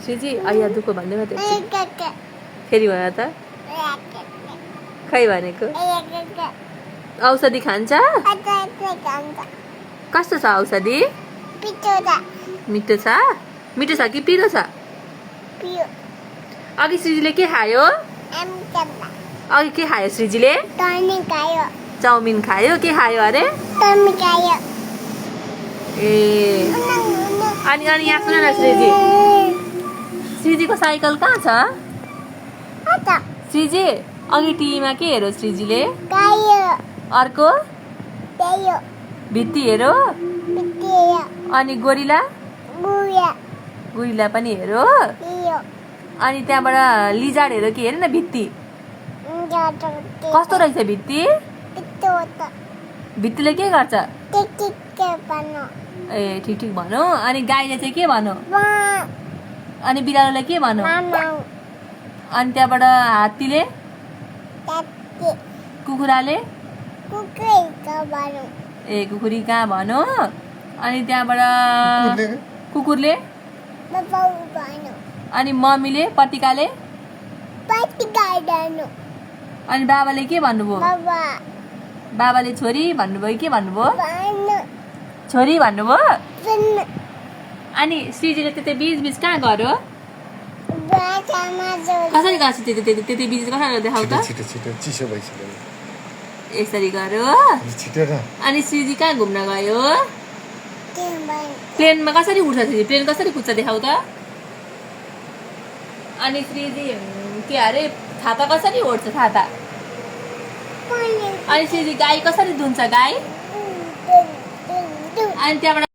श्रीजी आइया दुःख भन्दै मात्रै फेरि भयो त खै भनेको औषधि खान्छ कस्तो छ औषधि मिठो छ कि पिरो छ अघि श्रीजीले के खायो अघि के खायो श्रीजीले चाउमिन खायो के खायो अरे ए अनि यहाँ सुन न श्रीजीको साइकल कहाँ छ श्रीजी अघि टिभीमा के हेरो श्रीजीले अर्को भित्ती हेरो अनि गोरिला पनि हेरो अनि त्यहाँबाट लिजार्ड हेरो के हेर न भित्ती कस्तो रहेछ भित्तीले के गर्छ ए ठिक भनौ अनि गाईले चाहिँ के भनौ अनि बिरालोले के भनौ अनि त्यहाँबाट हात्तीले कुखुराले ए कुखुरी कहाँ भनौ अनि त्यहाँबाट कुकुरले अनि मम्मीले पतिकाले अनि बाबाले के भन्नुभयो बाबाले छोरी भन्नुभयो के भन्नुभयो छोरी भन्नुभयो अनि श्रीजीले त्यति बीच कहाँ गयो कसरी गर्छ त्यति बीच कसरी देखाउ त यसरी गयो अनि श्रीजी कहाँ घुम्न गयो प्लेनमा कसरी उड्छ प्लेन कसरी कुद्छ देखाउ त अनि श्रीजी के अरे छाता कसरी ओड्छ छाता अनि श्रीजी गाई कसरी दुन्छ गाई अनि त्यहाँबाट